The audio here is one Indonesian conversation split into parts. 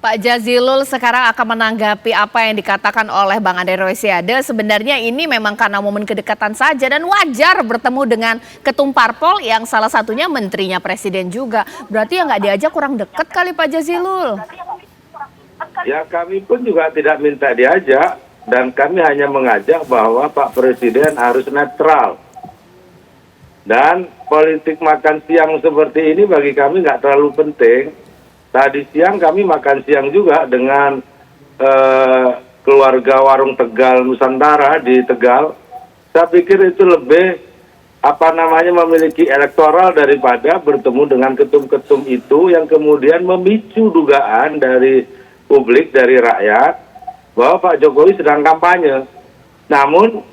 Pak Jazilul sekarang akan menanggapi apa yang dikatakan oleh Bang Andre Rosiade. Sebenarnya ini memang karena momen kedekatan saja dan wajar bertemu dengan ketum parpol yang salah satunya menterinya presiden juga. Berarti yang nggak diajak kurang dekat kali Pak Jazilul. Ya kami pun juga tidak minta diajak dan kami hanya mengajak bahwa Pak Presiden harus netral. Dan politik makan siang seperti ini bagi kami nggak terlalu penting. Tadi siang kami makan siang juga dengan keluarga Warung Tegal Nusantara di Tegal. Saya pikir itu lebih memiliki elektoral daripada bertemu dengan ketum-ketum itu yang kemudian memicu dugaan dari publik, dari rakyat bahwa Pak Jokowi sedang kampanye. Namun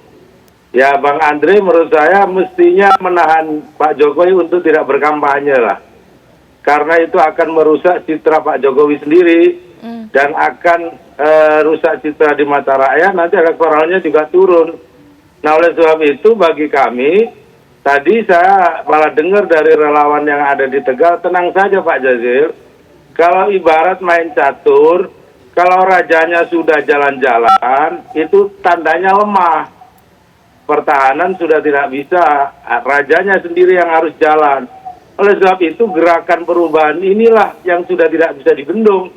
ya Bang Andre menurut saya mestinya menahan Pak Jokowi untuk tidak berkampanye lah. Karena itu akan merusak citra Pak Jokowi sendiri dan akan rusak citra di mata rakyat, nanti elektoralnya juga turun. Nah oleh sebab itu bagi kami, tadi saya malah dengar dari relawan yang ada di Tegal, tenang saja Pak Jazil, kalau ibarat main catur, kalau rajanya sudah jalan-jalan, itu tandanya lemah. Pertahanan sudah tidak bisa, rajanya sendiri yang harus jalan. Oleh sebab itu gerakan perubahan inilah yang sudah tidak bisa dibendung.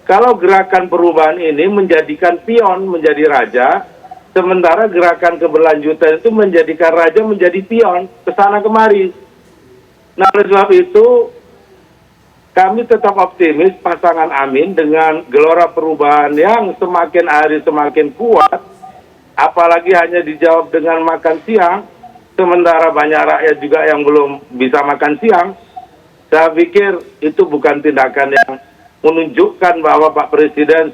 Kalau gerakan perubahan ini menjadikan pion menjadi raja, sementara gerakan keberlanjutan itu menjadikan raja menjadi pion, kesana kemari. Nah oleh sebab itu, kami tetap optimis pasangan Amin dengan gelora perubahan yang semakin hari semakin kuat, apalagi hanya dijawab dengan makan siang, sementara banyak rakyat juga yang belum bisa makan siang. Saya pikir itu bukan tindakan yang menunjukkan bahwa Pak Presiden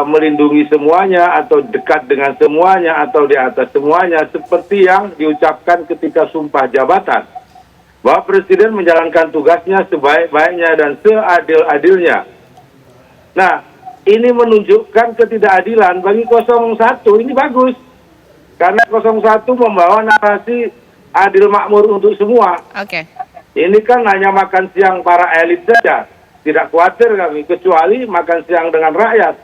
melindungi semuanya atau dekat dengan semuanya atau di atas semuanya seperti yang diucapkan ketika sumpah jabatan. Bahwa Presiden menjalankan tugasnya sebaik-baiknya dan seadil-adilnya. Nah, ini menunjukkan ketidakadilan bagi 01, ini bagus. Karena 01 membawa narasi adil makmur untuk semua. Oke. Ini kan hanya makan siang para elit saja. Tidak khawatir kami, kecuali makan siang dengan rakyat.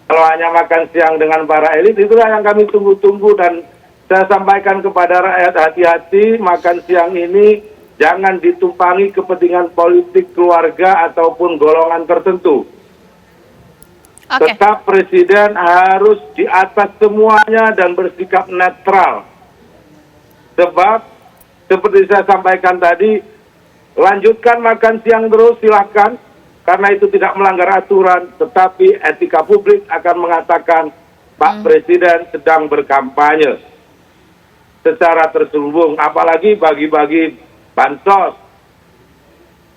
Kalau hanya makan siang dengan para elit, itulah yang kami tunggu-tunggu. Dan saya sampaikan kepada rakyat, hati-hati makan siang ini jangan ditumpangi kepentingan politik keluarga ataupun golongan tertentu. Tetap Presiden harus di atas semuanya dan bersikap netral. Sebab, seperti saya sampaikan tadi, lanjutkan makan siang terus silahkan, karena itu tidak melanggar aturan, tetapi etika publik akan mengatakan Pak Presiden sedang berkampanye secara terselubung, apalagi bagi-bagi bansos,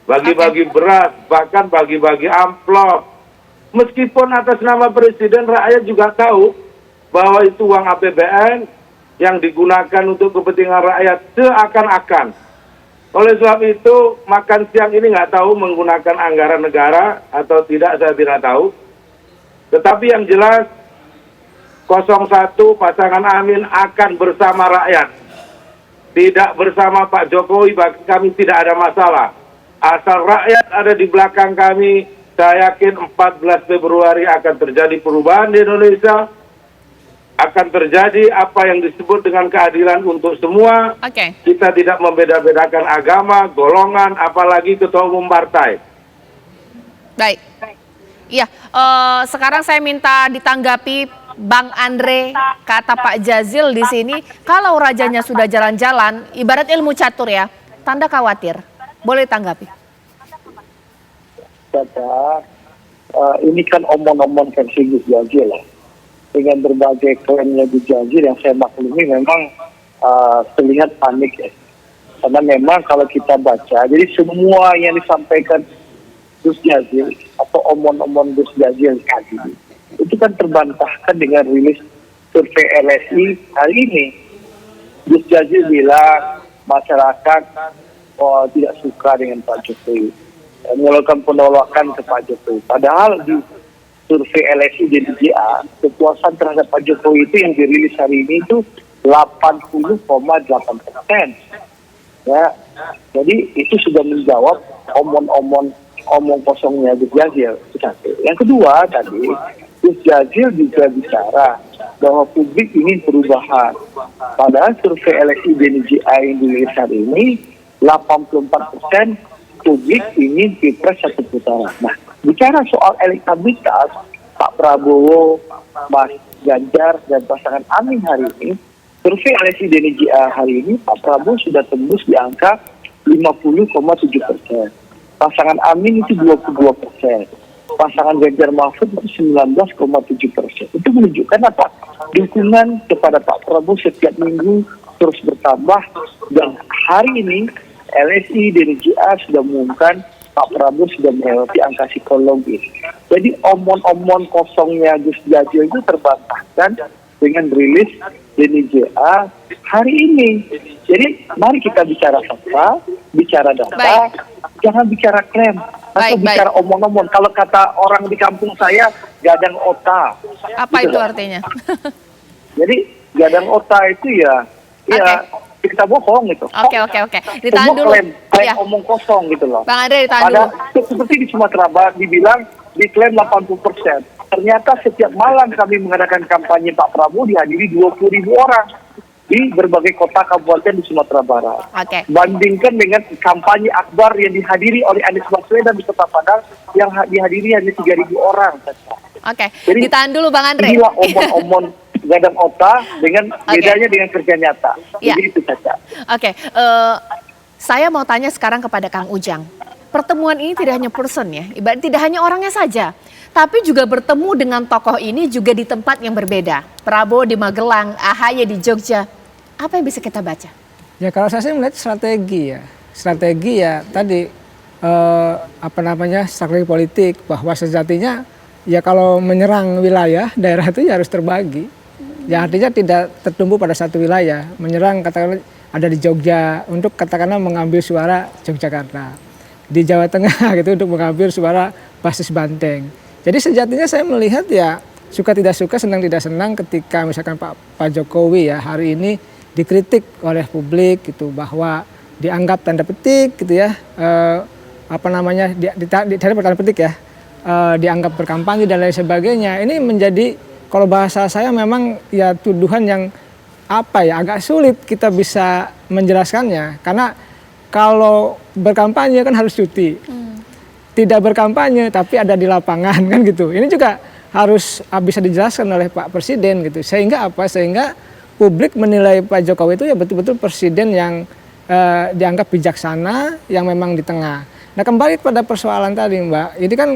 bagi-bagi beras, bahkan bagi-bagi amplop. Meskipun atas nama Presiden, rakyat juga tahu bahwa itu uang APBN yang digunakan untuk kepentingan rakyat seakan-akan. Oleh sebab itu, makan siang ini nggak tahu menggunakan anggaran negara atau tidak, saya tidak tahu. Tetapi yang jelas, 01 pasangan Amin akan bersama rakyat. Tidak bersama Pak Jokowi, bagi kami tidak ada masalah. Asal rakyat ada di belakang kami, saya yakin 14 Februari akan terjadi perubahan di Indonesia, akan terjadi apa yang disebut dengan keadilan untuk semua. Kita tidak membeda-bedakan agama, golongan, apalagi ketua umum partai. Baik. Iya, sekarang saya minta ditanggapi Bang Andre, kata Pak Jazil di sini, kalau rajanya sudah jalan-jalan, ibarat ilmu catur ya, tanda khawatir. Boleh tanggapi? Ini kan omong-omong versi Gus Jazil lah. Dengan berbagai klaimnya Gus Jazil yang saya maklumi memang terlihat panik ya. Karena memang kalau kita baca, jadi semua yang disampaikan Gus Jazil atau omong-omong Gus Jazil tadi itu kan terbantahkan dengan rilis survei LSI hari ini. Gus Jazil bilang masyarakat tidak suka dengan Pak Jokowi, melakukan penolakan ke Pak Jokowi. Padahal di survei LSI di DJA, kepuasan terhadap Pak Jokowi itu yang dirilis hari ini itu 80,8%. Ya, jadi itu sudah menjawab omong-omong omong kosongnya Gus Jazil. Itu satu. Yang kedua tadi, Gus Jazil juga bicara bahwa publik ingin perubahan. Padahal survei LSI BNJA yang dirilis hari ini, 84% publik ingin Pilpres satu putaran. Nah, bicara soal elektabilitas, Pak Prabowo, Mas Ganjar, dan pasangan Amin hari ini, survei LSI BNJA hari ini, Pak Prabowo sudah tembus di angka 50,7%. Pasangan Amin itu 22%. Pasangan Ganjar Mahfud itu 19,7%. Itu menunjukkan apa? Dukungan kepada Pak Prabowo setiap minggu terus bertambah, dan hari ini LSI BNJA sudah mengumumkan Pak Prabowo sudah melewati angka psikologis. Jadi omon-omon kosongnya Gus Jazil itu terbantahkan dengan rilis BNJA hari ini. Jadi mari kita bicara fakta, bicara data, jangan bicara klaim atau bicara omon-omon. Kalau kata orang di kampung saya, gadang otak. Apa gitu itu loh. artinya? Jadi gadang otak itu ya kita bohong gitu. Oke. Ditahan Semua dulu. klaim Ya. omong kosong gitu loh. Bang Andre, ditahan dulu. Seperti di Sumatera Barat dibilang diklaim 80%. Ternyata setiap malam kami mengadakan kampanye Pak Prabowo dihadiri 20.000 orang di berbagai kota kabupaten di Sumatera Barat. Oke. Bandingkan dengan kampanye akbar yang dihadiri oleh Anies Baswedan di Kota Padang yang dihadiri hanya 3.000 orang. Oke, Jadi, ditahan dulu Bang Andre. Inilah omon-omon gadang otak dengan bedanya dengan kerja nyata. Ya. Jadi itu saja. Oke, saya mau tanya sekarang kepada Kang Ujang. Pertemuan ini tidak hanya person ya, ibarat tidak hanya orangnya saja, tapi juga bertemu dengan tokoh ini juga di tempat yang berbeda. Prabowo di Magelang, AHY di Jogja. Apa yang bisa kita baca? Ya kalau saya sih melihat strategi ya. Strategi ya tadi strategi politik bahwa sejatinya ya kalau menyerang wilayah daerah itu ya harus terbagi. Ya artinya tidak tertumpu pada satu wilayah. Menyerang katakanlah ada di Jogja untuk katakanlah mengambil suara Yogyakarta. Di Jawa Tengah gitu untuk mengambil suara basis Banteng. Jadi sejatinya saya melihat ya suka tidak suka, senang tidak senang ketika misalkan Pak Jokowi ya hari ini dikritik oleh publik gitu bahwa dianggap tanda petik gitu ya tanda petik ya dianggap berkampanye dan lain sebagainya. Ini menjadi kalau bahasa saya memang ya tuduhan yang agak sulit kita bisa menjelaskannya karena kalau berkampanye kan harus cuti. Tidak berkampanye tapi ada di lapangan kan gitu. Ini juga harus bisa dijelaskan oleh Pak Presiden gitu. Sehingga publik menilai Pak Jokowi itu ya betul-betul presiden yang dianggap bijaksana yang memang di tengah. Nah kembali pada persoalan tadi Mbak, ini kan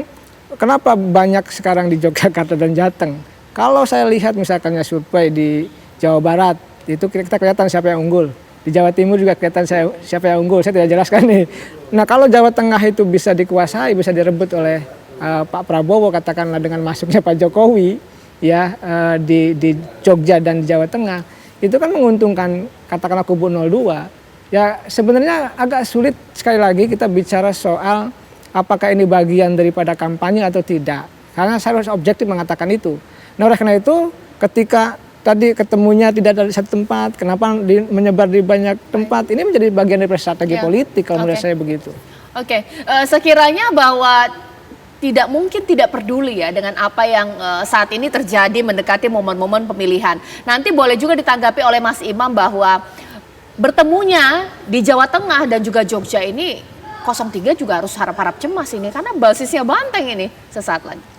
kenapa banyak sekarang di Yogyakarta dan Jateng. Kalau saya lihat misalkannya survei di Jawa Barat itu kita kelihatan siapa yang unggul. Di Jawa Timur juga kelihatan siapa yang unggul, saya tidak jelaskan nih. Nah kalau Jawa Tengah itu bisa dikuasai, bisa direbut oleh Pak Prabowo katakanlah dengan masuknya Pak Jokowi ya di Jogja dan di Jawa Tengah, itu kan menguntungkan katakanlah kubu 02. Ya sebenarnya agak sulit sekali lagi kita bicara soal apakah ini bagian daripada kampanye atau tidak. Karena saya harus objektif mengatakan itu. Nah oleh karena itu ketika tadi ketemunya tidak dari satu tempat, kenapa menyebar di banyak tempat, ini menjadi bagian dari strategi politik kalau menurut saya begitu. Oke, sekiranya bahwa tidak mungkin tidak peduli ya dengan apa yang saat ini terjadi mendekati momen-momen pemilihan. Nanti boleh juga ditanggapi oleh Mas Imam bahwa bertemunya di Jawa Tengah dan juga Jogja ini 03 juga harus harap-harap cemas ini karena basisnya Banteng ini sesaat lagi.